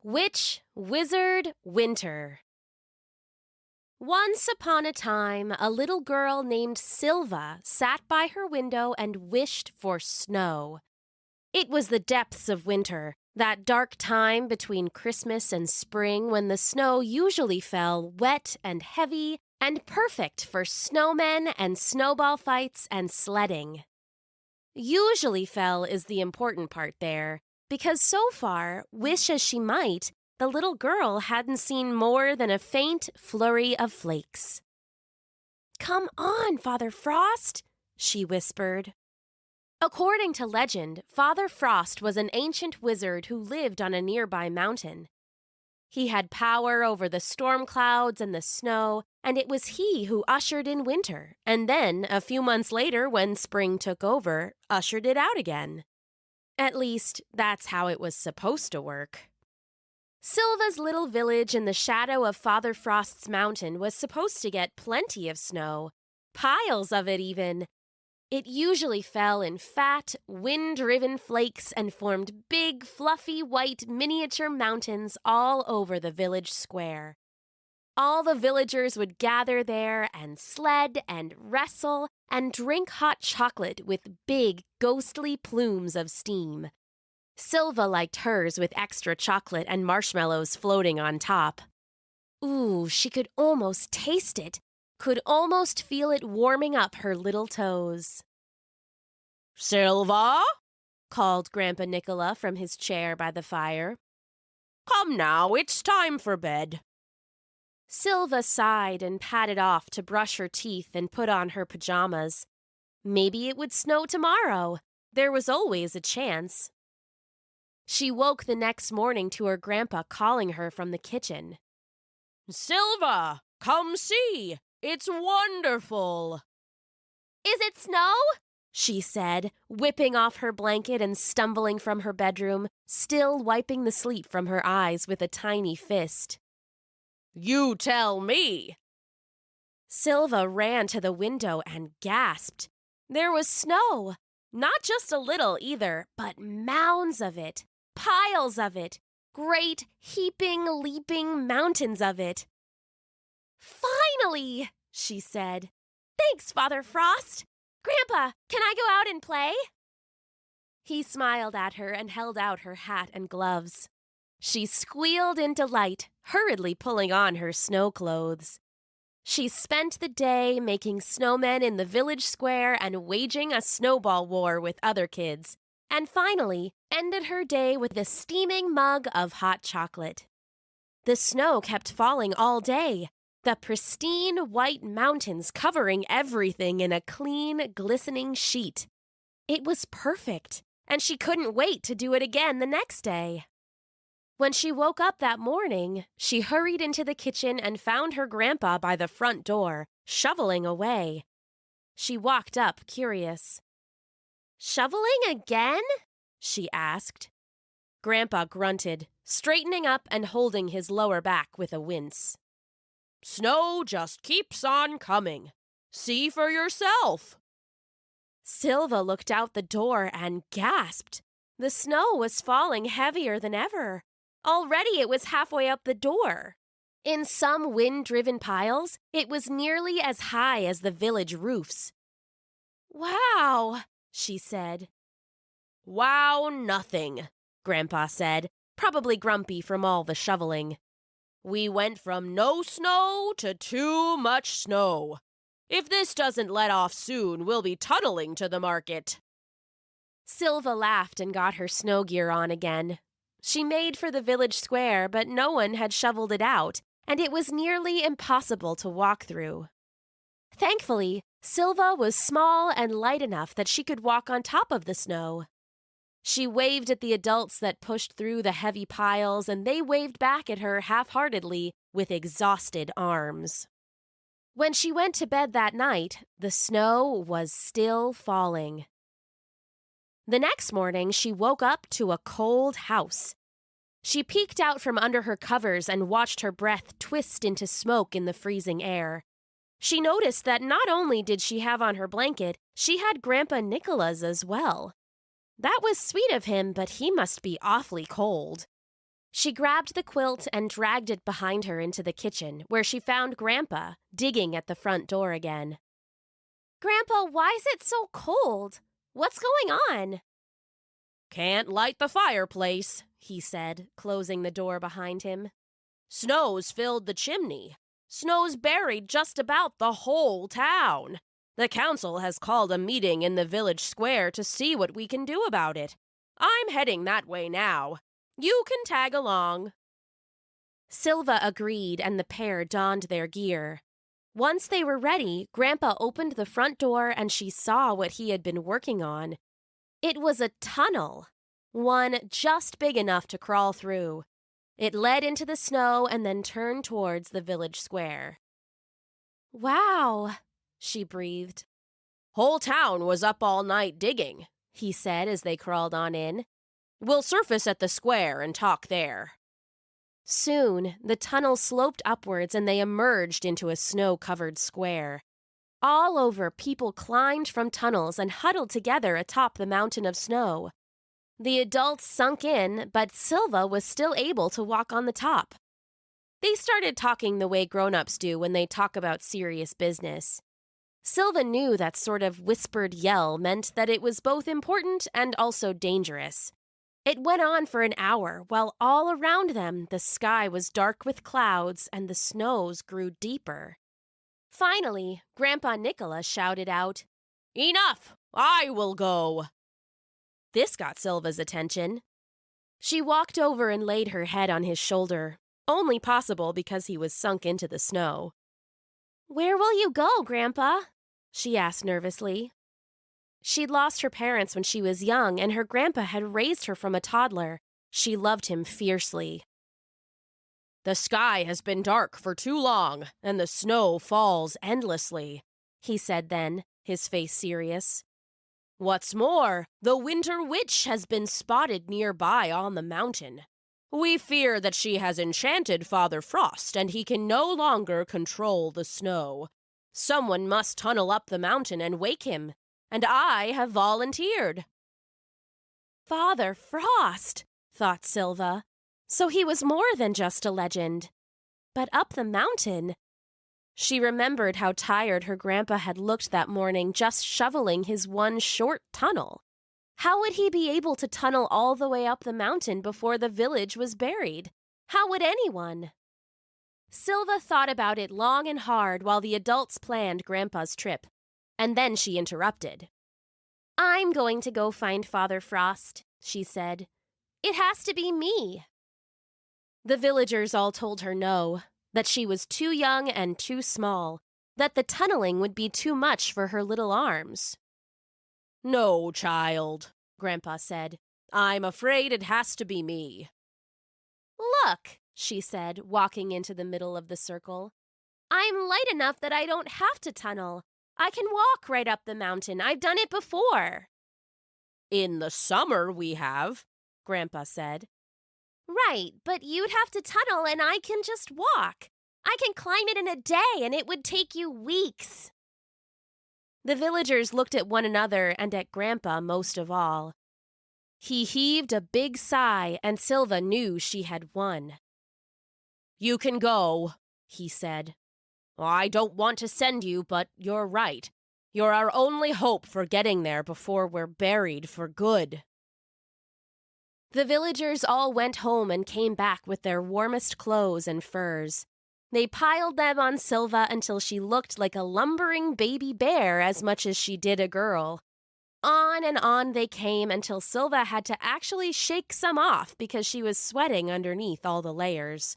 Witch, Wizard, Winter. Once upon a time, a little girl named Silva sat by her window and wished for snow. It was the depths of winter, that dark time between Christmas and spring when the snow usually fell wet and heavy and perfect for snowmen and snowball fights and sledding. Usually fell is the important part there, because so far, wish as she might, the little girl hadn't seen more than a faint flurry of flakes. "Come on, Father Frost," she whispered. According to legend, Father Frost was an ancient wizard who lived on a nearby mountain. He had power over the storm clouds and the snow, and it was he who ushered in winter, and then, a few months later, when spring took over, ushered it out again. At least, that's how it was supposed to work. Silva's little village in the shadow of Father Frost's mountain was supposed to get plenty of snow, piles of it even. It usually fell in fat, wind-driven flakes and formed big, fluffy, white miniature mountains all over the village square. All the villagers would gather there and sled and wrestle and drink hot chocolate with big, ghostly plumes of steam. Silva liked hers with extra chocolate and marshmallows floating on top. Ooh, she could almost taste it, could almost feel it warming up her little toes. "Silva?" called Grandpa Nicola from his chair by the fire. "Come now, it's time for bed." Silva sighed and padded off to brush her teeth and put on her pajamas. Maybe it would snow tomorrow. There was always a chance. She woke the next morning to her grandpa calling her from the kitchen. "Silva, come see. It's wonderful." "Is it snow?" she said, whipping off her blanket and stumbling from her bedroom, still wiping the sleep from her eyes with a tiny fist. "You tell me." Silva ran to the window and gasped. There was snow. Not just a little either, but mounds of it, piles of it, great heaping, leaping mountains of it. "Finally!" she said. "Thanks, Father Frost. Grandpa, can I go out and play?" He smiled at her and held out her hat and gloves. She squealed in delight, hurriedly pulling on her snow clothes. She spent the day making snowmen in the village square and waging a snowball war with other kids, and finally ended her day with a steaming mug of hot chocolate. The snow kept falling all day, the pristine white mountains covering everything in a clean, glistening sheet. It was perfect, and she couldn't wait to do it again the next day. When she woke up that morning, she hurried into the kitchen and found her grandpa by the front door, shoveling away. She walked up, curious. "Shoveling again?" she asked. Grandpa grunted, straightening up and holding his lower back with a wince. "Snow just keeps on coming. See for yourself." Silva looked out the door and gasped. The snow was falling heavier than ever. Already it was halfway up the door. In some wind-driven piles, it was nearly as high as the village roofs. "Wow," she said. "Wow, nothing," Grandpa said, probably grumpy from all the shoveling. "We went from no snow to too much snow. If this doesn't let off soon, we'll be tunneling to the market." Silva laughed and got her snow gear on again. She made for the village square, but no one had shoveled it out, and it was nearly impossible to walk through. Thankfully, Silva was small and light enough that she could walk on top of the snow. She waved at the adults that pushed through the heavy piles, and they waved back at her half-heartedly with exhausted arms. When she went to bed that night, the snow was still falling. The next morning, she woke up to a cold house. She peeked out from under her covers and watched her breath twist into smoke in the freezing air. She noticed that not only did she have on her blanket, she had Grandpa Nicola's as well. That was sweet of him, but he must be awfully cold. She grabbed the quilt and dragged it behind her into the kitchen, where she found Grandpa digging at the front door again. "Grandpa, why is it so cold? What's going on?" "Can't light the fireplace," he said, closing the door behind him. "Snow's filled the chimney. Snow's buried just about the whole town. The council has called a meeting in the village square to see what we can do about it. I'm heading that way now. You can tag along." Silva agreed, and the pair donned their gear. Once they were ready, Grandpa opened the front door and she saw what he had been working on. It was a tunnel, one just big enough to crawl through. It led into the snow and then turned towards the village square. "Wow," she breathed. "Whole town was up all night digging," he said as they crawled on in. "We'll surface at the square and talk there." Soon, the tunnel sloped upwards and they emerged into a snow-covered square. All over, people climbed from tunnels and huddled together atop the mountain of snow. The adults sunk in, but Silva was still able to walk on the top. They started talking the way grown-ups do when they talk about serious business. Silva knew that sort of whispered yell meant that it was both important and also dangerous. It went on for an hour, while all around them the sky was dark with clouds and the snows grew deeper. Finally, Grandpa Nicola shouted out, "Enough! I will go!" This got Silva's attention. She walked over and laid her head on his shoulder, only possible because he was sunk into the snow. "Where will you go, Grandpa?" she asked nervously. She'd lost her parents when she was young, and her grandpa had raised her from a toddler. She loved him fiercely. "The sky has been dark for too long, and the snow falls endlessly," he said then, his face serious. "What's more, the winter witch has been spotted nearby on the mountain. We fear that she has enchanted Father Frost, and he can no longer control the snow. Someone must tunnel up the mountain and wake him, and I have volunteered." Father Frost, thought Silva. So he was more than just a legend. But up the mountain. She remembered how tired her grandpa had looked that morning just shoveling his one short tunnel. How would he be able to tunnel all the way up the mountain before the village was buried? How would anyone? Silva thought about it long and hard while the adults planned Grandpa's trip. And then she interrupted. "I'm going to go find Father Frost," she said. "It has to be me." The villagers all told her no, that she was too young and too small, that the tunneling would be too much for her little arms. "No, child," Grandpa said. "I'm afraid it has to be me." "Look," she said, walking into the middle of the circle. "I'm light enough that I don't have to tunnel. I can walk right up the mountain. I've done it before." "In the summer we have," Grandpa said. "Right, but you'd have to tunnel and I can just walk. I can climb it in a day and it would take you weeks." The villagers looked at one another and at Grandpa most of all. He heaved a big sigh and Silva knew she had won. "You can go," he said. "I don't want to send you, but you're right. You're our only hope for getting there before we're buried for good." The villagers all went home and came back with their warmest clothes and furs. They piled them on Silva until she looked like a lumbering baby bear as much as she did a girl. On and on they came until Silva had to actually shake some off because she was sweating underneath all the layers.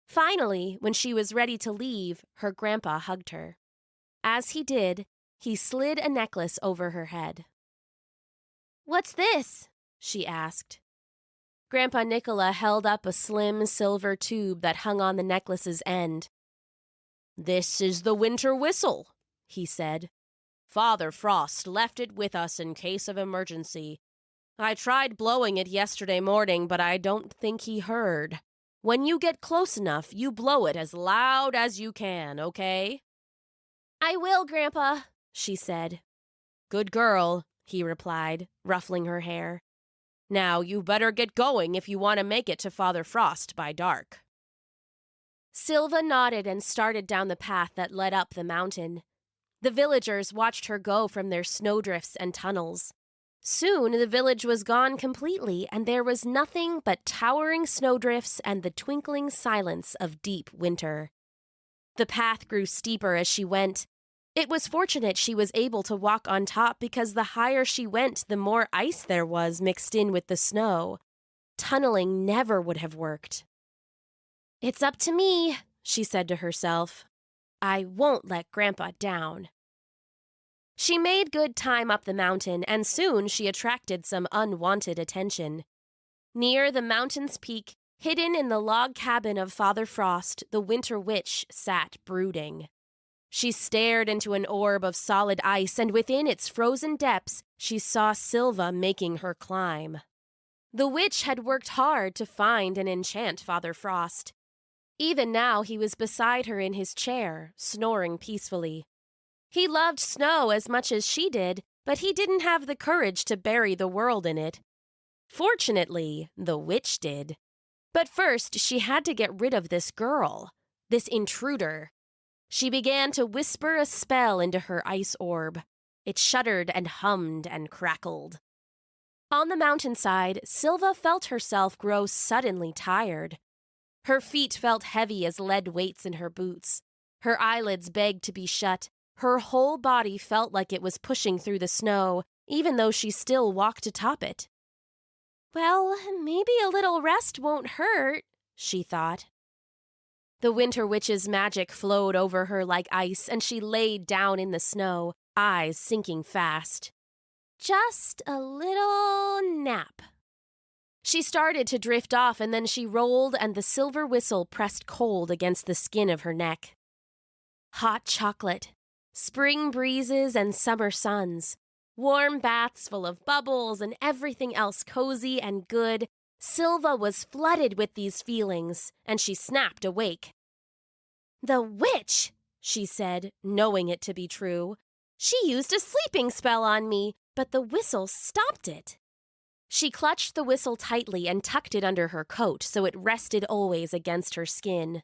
Finally, when she was ready to leave, her grandpa hugged her. As he did, he slid a necklace over her head. "What's this?" she asked. Grandpa Nicola held up a slim silver tube that hung on the necklace's end. "This is the winter whistle," he said. "Father Frost left it with us in case of emergency. I tried blowing it yesterday morning, but I don't think he heard. When you get close enough, you blow it as loud as you can, okay?" "I will, Grandpa," she said. "Good girl," he replied, ruffling her hair. Now you better get going if you want to make it to Father Frost by dark." Silva nodded and started down the path that led up the mountain. The villagers watched her go from their snowdrifts and tunnels. Soon the village was gone completely, and there was nothing but towering snowdrifts and the twinkling silence of deep winter. The path grew steeper as she went. It was fortunate she was able to walk on top because the higher she went, the more ice there was mixed in with the snow. Tunneling never would have worked. "It's up to me," she said to herself. "I won't let Grandpa down." She made good time up the mountain, and soon she attracted some unwanted attention. Near the mountain's peak, hidden in the log cabin of Father Frost, the Winter Witch sat brooding. She stared into an orb of solid ice, and within its frozen depths, she saw Silva making her climb. The witch had worked hard to find and enchant Father Frost. Even now he was beside her in his chair, snoring peacefully. He loved snow as much as she did, but he didn't have the courage to bury the world in it. Fortunately, the witch did. But first, she had to get rid of this girl, this intruder. She began to whisper a spell into her ice orb. It shuddered and hummed and crackled. On the mountainside, Silva felt herself grow suddenly tired. Her feet felt heavy as lead weights in her boots. Her eyelids begged to be shut. Her whole body felt like it was pushing through the snow, even though she still walked atop it. "Well, maybe a little rest won't hurt," she thought. The Winter Witch's magic flowed over her like ice, and she laid down in the snow, eyes sinking fast. Just a little nap. She started to drift off, and then she rolled, and the silver whistle pressed cold against the skin of her neck. Hot chocolate, spring breezes and summer suns, warm baths full of bubbles and everything else cozy and good. Silva was flooded with these feelings, and she snapped awake. "The witch," she said, knowing it to be true. "She used a sleeping spell on me, but the whistle stopped it." She clutched the whistle tightly and tucked it under her coat so it rested always against her skin.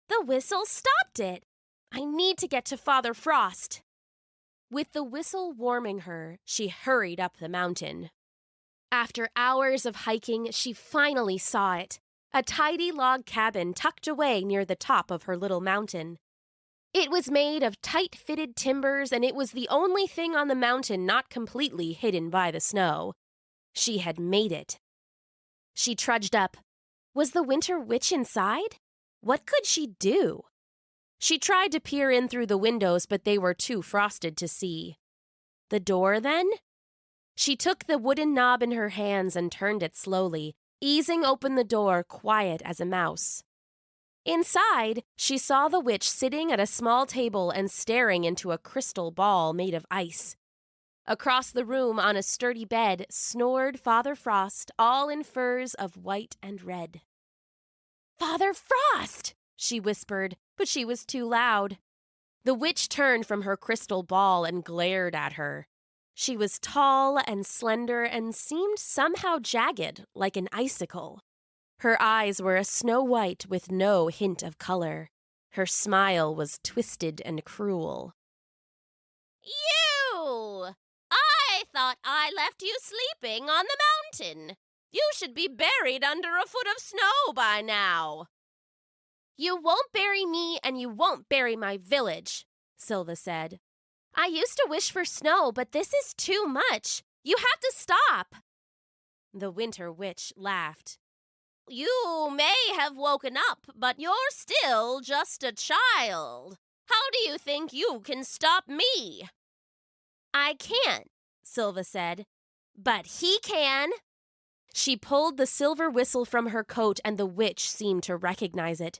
"The whistle stopped it. I need to get to Father Frost." With the whistle warming her, she hurried up the mountain. After hours of hiking, she finally saw it, a tidy log cabin tucked away near the top of her little mountain. It was made of tight-fitted timbers, and it was the only thing on the mountain not completely hidden by the snow. She had made it. She trudged up. Was the Winter Witch inside? What could she do? She tried to peer in through the windows, but they were too frosted to see. The door, then? She took the wooden knob in her hands and turned it slowly, easing open the door quiet as a mouse. Inside, she saw the witch sitting at a small table and staring into a crystal ball made of ice. Across the room on a sturdy bed snored Father Frost, all in furs of white and red. "Father Frost!" she whispered, but she was too loud. The witch turned from her crystal ball and glared at her. She was tall and slender and seemed somehow jagged, like an icicle. Her eyes were a snow white with no hint of color. Her smile was twisted and cruel. "You! I thought I left you sleeping on the mountain. You should be buried under a foot of snow by now." "You won't bury me, and you won't bury my village," Silva said. "I used to wish for snow, but this is too much. You have to stop." The Winter Witch laughed. "You may have woken up, but you're still just a child. How do you think you can stop me?" "I can't," Silva said. "But he can." She pulled the silver whistle from her coat, and the witch seemed to recognize it.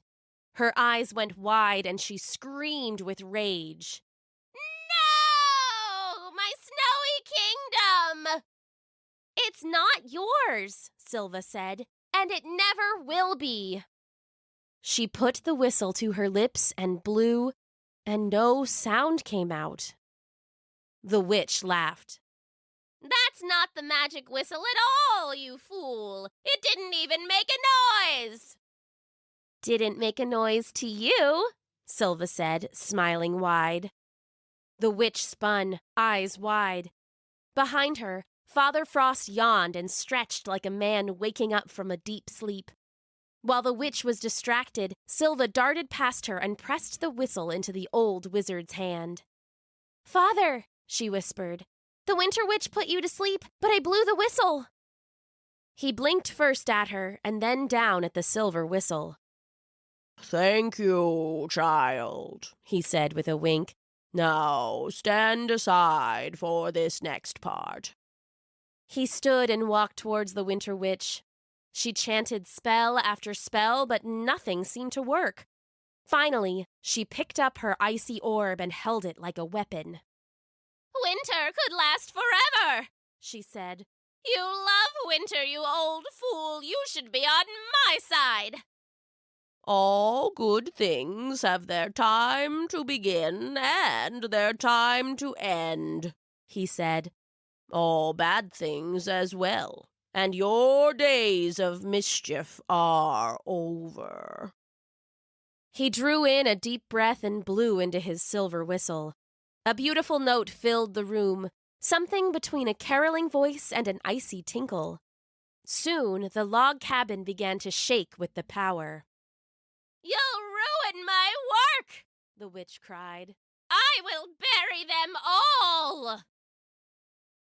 Her eyes went wide, and she screamed with rage. "No! My snowy kingdom!" "It's not yours," Silva said, "and it never will be." She put the whistle to her lips and blew, and no sound came out. The witch laughed. That's not the magic whistle at all, you fool! It didn't even make a noise! Didn't make a noise to you, Silva said, smiling wide. The witch spun, eyes wide. Behind her, Father Frost yawned and stretched like a man waking up from a deep sleep. While the witch was distracted, Silva darted past her and pressed the whistle into the old wizard's hand. "Father," she whispered, "the Winter Witch put you to sleep, but I blew the whistle." He blinked first at her and then down at the silver whistle. "Thank you, child," he said with a wink. "Now stand aside for this next part." He stood and walked towards the Winter Witch. She chanted spell after spell, but nothing seemed to work. Finally, she picked up her icy orb and held it like a weapon. "Winter could last forever," she said. "You love winter, you old fool. You should be on my side." "All good things have their time to begin and their time to end," he said. "All bad things as well, and your days of mischief are over." He drew in a deep breath and blew into his silver whistle. A beautiful note filled the room, something between a caroling voice and an icy tinkle. Soon, the log cabin began to shake with the power. "You'll ruin my work," the witch cried. "I will bury them all."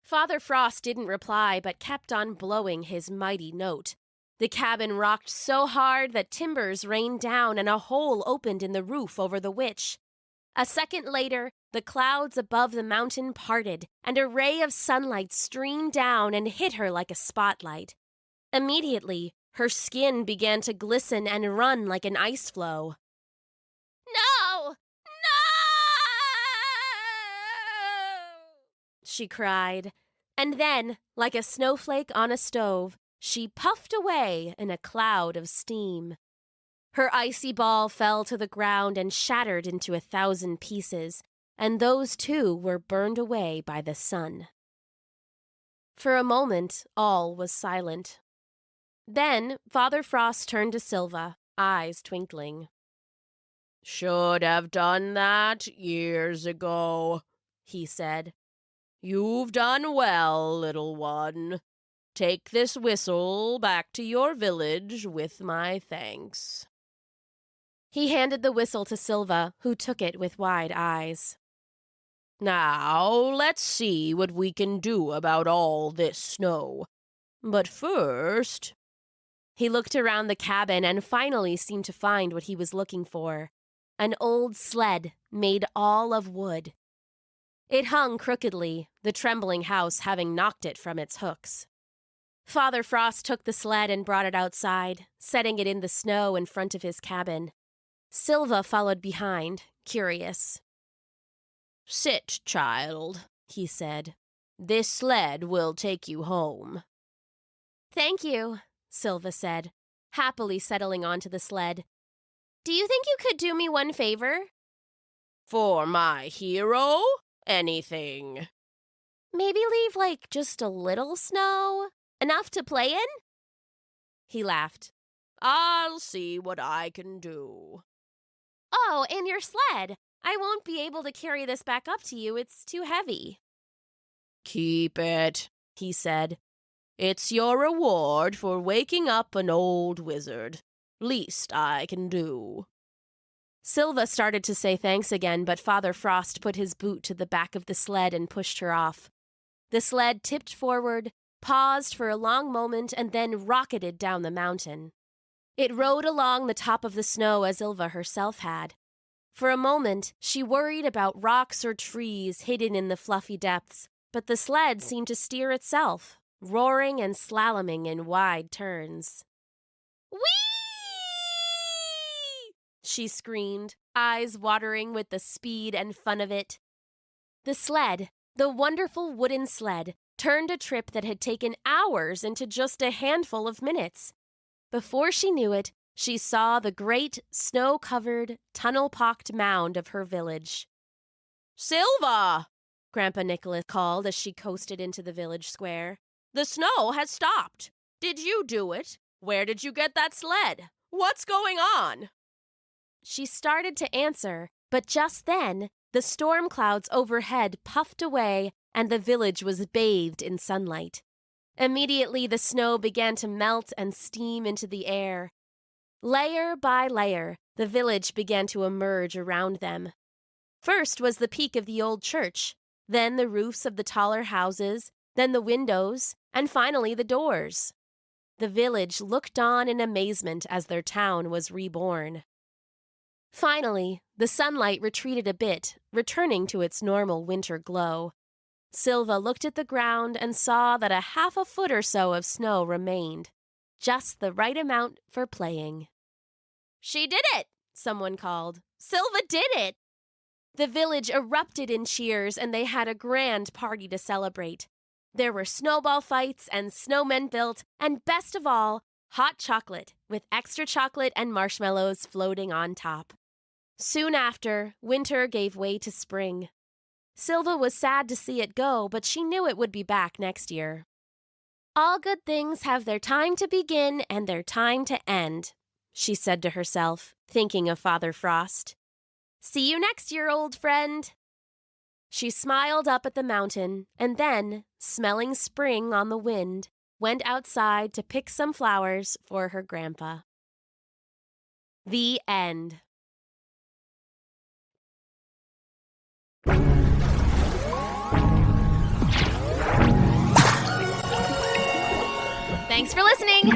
Father Frost didn't reply, but kept on blowing his mighty note. The cabin rocked so hard that timbers rained down and a hole opened in the roof over the witch. A second later, the clouds above the mountain parted, and a ray of sunlight streamed down and hit her like a spotlight. Immediately, her skin began to glisten and run like an ice floe. "No! No!" she cried, and then, like a snowflake on a stove, she puffed away in a cloud of steam. Her icy ball fell to the ground and shattered into 1,000 pieces, and those too were burned away by the sun. For a moment, all was silent. Then Father Frost turned to Silva, eyes twinkling. "Should have done that years ago," he said. "You've done well, little one. Take this whistle back to your village with my thanks." He handed the whistle to Silva, who took it with wide eyes. "Now, let's see what we can do about all this snow. But first—" He looked around the cabin and finally seemed to find what he was looking for. An old sled made all of wood. It hung crookedly, the trembling house having knocked it from its hooks. Father Frost took the sled and brought it outside, setting it in the snow in front of his cabin. Silva followed behind, curious. "Sit, child," he said. "This sled will take you home." "Thank you," Silva said, happily settling onto the sled. "Do you think you could do me one favor?" "For my hero? Anything." "Maybe leave, just a little snow? Enough to play in?" He laughed. "I'll see what I can do." "Oh, and your sled. I won't be able to carry this back up to you. It's too heavy." "Keep it," he said. "It's your reward for waking up an old wizard. Least I can do." Silva started to say thanks again, but Father Frost put his boot to the back of the sled and pushed her off. The sled tipped forward, paused for a long moment, and then rocketed down the mountain. It rode along the top of the snow as Silva herself had. For a moment, she worried about rocks or trees hidden in the fluffy depths, but the sled seemed to steer itself, roaring and slaloming in wide turns. "Whee!" she screamed, eyes watering with the speed and fun of it. The sled, the wonderful wooden sled, turned a trip that had taken hours into just a handful of minutes. Before she knew it, she saw the great, snow-covered, tunnel-pocked mound of her village. "Silva!" Grandpa Nicholas called as she coasted into the village square. "The snow has stopped. Did you do it? Where did you get that sled? What's going on?" She started to answer, but just then, the storm clouds overhead puffed away and the village was bathed in sunlight. Immediately, the snow began to melt and steam into the air. Layer by layer, the village began to emerge around them. First was the peak of the old church, then the roofs of the taller houses, then the windows, and finally the doors. The village looked on in amazement as their town was reborn. Finally, the sunlight retreated a bit, returning to its normal winter glow. Silva looked at the ground and saw that a half a foot or so of snow remained, just the right amount for playing. "She did it!" someone called. "Silva did it!" The village erupted in cheers, and they had a grand party to celebrate. There were snowball fights and snowmen built, and best of all, hot chocolate with extra chocolate and marshmallows floating on top. Soon after, winter gave way to spring. Silva was sad to see it go, but she knew it would be back next year. All good things have their time to begin and their time to end, she said to herself, thinking of Father Frost. See you next year, old friend. She smiled up at the mountain and then, smelling spring on the wind, went outside to pick some flowers for her grandpa. The end. Thanks for listening!